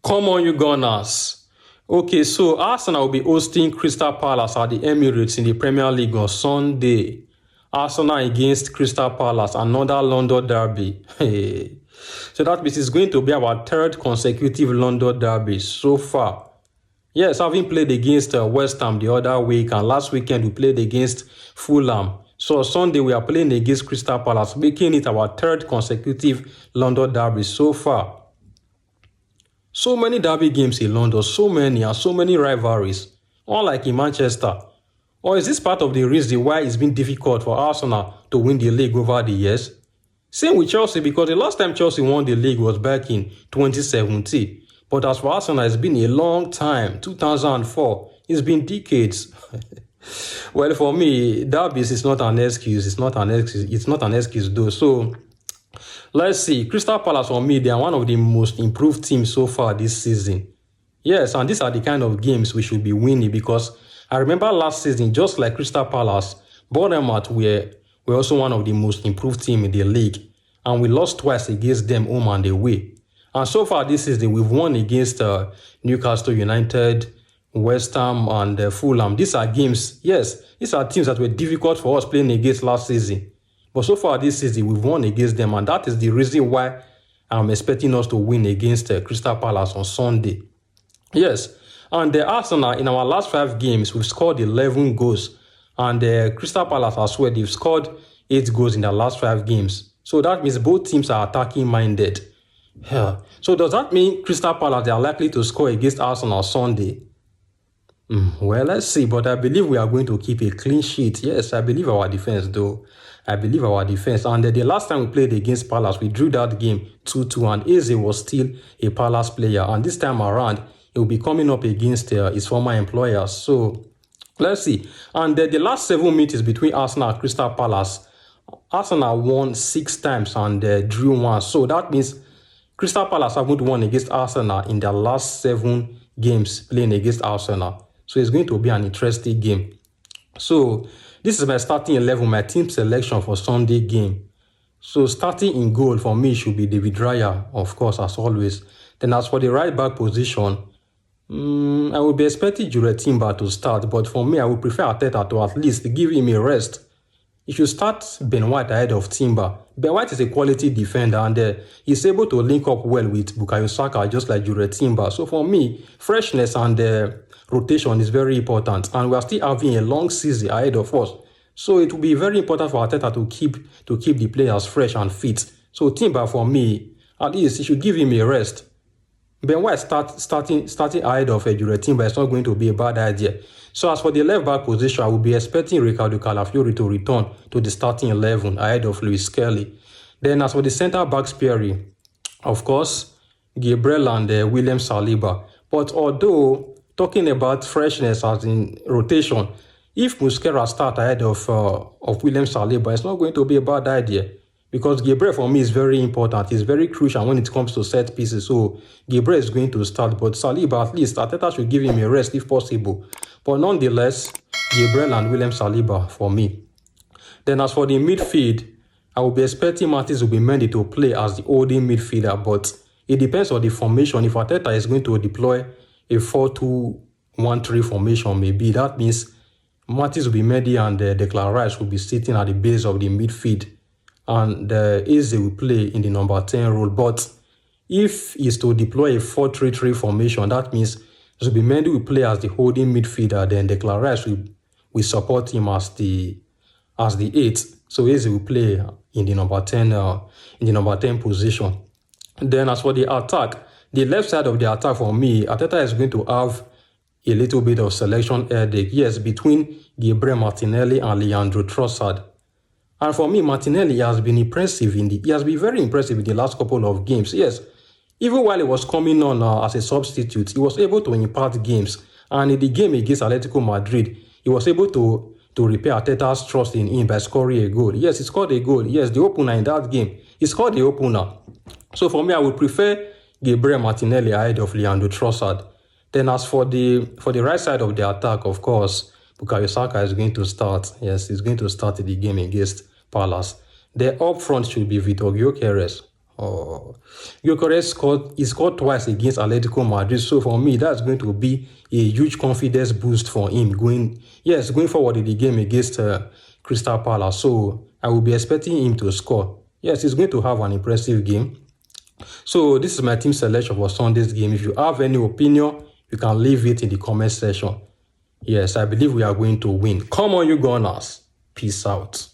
Come on, you Gunners. Okay, so Arsenal will be hosting Crystal Palace at the Emirates in the Premier League on Sunday. Arsenal against Crystal Palace, another London derby. Hey. So that means it's going to be our third consecutive London derby so far. Yes, having played against West Ham the other week, and last weekend we played against Fulham. So Sunday we are playing against Crystal Palace, making it our third consecutive London derby so far. So many derby games in London, so many and so many rivalries, unlike in Manchester. Or is this part of the reason why it's been difficult for Arsenal to win the league over the years? Same with Chelsea, because the last time Chelsea won the league was back in 2017. But as for Arsenal, it's been a long time, 2004. It's been decades. Well, for me, derbies is not an excuse. It's not an excuse though. So let's see. Crystal Palace, for me, they are one of the most improved teams so far this season. Yes, and these are the kind of games we should be winning, because I remember last season, just like Crystal Palace, Bournemouth were also one of the most improved teams in the league, and we lost twice against them home and away. And so far this season, we've won against Newcastle United, West Ham, and Fulham. These are games, yes, these are teams that were difficult for us playing against last season. But so far this season, we've won against them, and that is the reason why I'm expecting us to win against Crystal Palace on Sunday. Yes, and the Arsenal, in our last 5 games, we've scored 11 goals. And Crystal Palace as well, they've scored 8 goals in their last 5 games. So that means both teams are attacking minded. Yeah. So does that mean Crystal Palace, they are likely to score against Arsenal Sunday? Well, let's see, but I believe we are going to keep a clean sheet. Yes, I believe our defense, though. I believe our defense. And the last time we played against Palace, we drew that game 2-2, and Eze was still a Palace player. And this time around, he will be coming up against his former employers. So let's see. And the last 7 meetings between Arsenal and Crystal Palace, Arsenal won 6 times and drew 1. So that means Crystal Palace haven't won against Arsenal in their last 7 games playing against Arsenal. So it's going to be an interesting game. So this is my starting 11, my team selection for Sunday game. So starting in goal for me should be David Raya, of course, as always. Then as for the right back position, I would be expecting Jure Timber to start, but for me, I would prefer Arteta to at least give him a rest. If you start Ben White ahead of Timber, Ben White is a quality defender, and he's able to link up well with Bukayo Saka, just like Jure Timber. So for me, freshness and rotation is very important, and we are still having a long season ahead of us. So it will be very important for Arteta to keep the players fresh and fit. So Timber, for me, at least he should give him a rest. Ben White starting ahead of Jure Timber is not going to be a bad idea. So as for the left back position, I will be expecting Ricardo Calafiori to return to the starting 11 ahead of Luis Kelly. Then as for the centre backs pairing, of course, Gabriel and William Saliba. But although talking about freshness as in rotation, if Musquera start ahead of William Saliba, it's not going to be a bad idea. Because Gabriel, for me, is very important. He's very crucial when it comes to set pieces. So Gabriel is going to start. But Saliba, at least, Arteta should give him a rest if possible. But nonetheless, Gabriel and William Saliba for me. Then as for the midfield, I will be expecting Martins Zubimendi to play as the holding midfielder. But it depends on the formation. If Arteta is going to deploy a 4-2-1-3 formation, maybe that means Martins Zubimendi and Declan Rice will be sitting at the base of the midfield. And Eze will play in the number 10 role. But if he's to deploy a 4-3-3 formation, that means Zubimendi will play as the holding midfielder, then Declan Rice will support him as the 8. So Eze will play in the number 10 position. Then as for the attack, the left side of the attack for me, Arteta is going to have a little bit of selection headache. Yes, between Gabriel Martinelli and Leandro Trossard. And for me, Martinelli has been impressive he has been very impressive in the last couple of games. Yes, even while he was coming on as a substitute, he was able to impact games. And in the game against Atletico Madrid, he was able to repay Arteta's trust in him by scoring a goal. Yes, he scored a goal. Yes, the opener in that game. He scored the opener. So for me, I would prefer Gabriel Martinelli ahead of Leandro Trossard. Then as for the right side of the attack, of course, Bukayo Saka is going to start. Yes, he's going to start the game against Palace. The up front should be Vitor Gyökeres, Oh, Gyökeres scored twice against Atletico Madrid. So for me, that's going to be a huge confidence boost for him going forward in the game against Crystal Palace. So I will be expecting him to score. Yes, he's going to have an impressive game. So this is my team selection for Sunday's game. If you have any opinion, you can leave it in the comment section. Yes, I believe we are going to win. Come on, you Gunners. Peace out.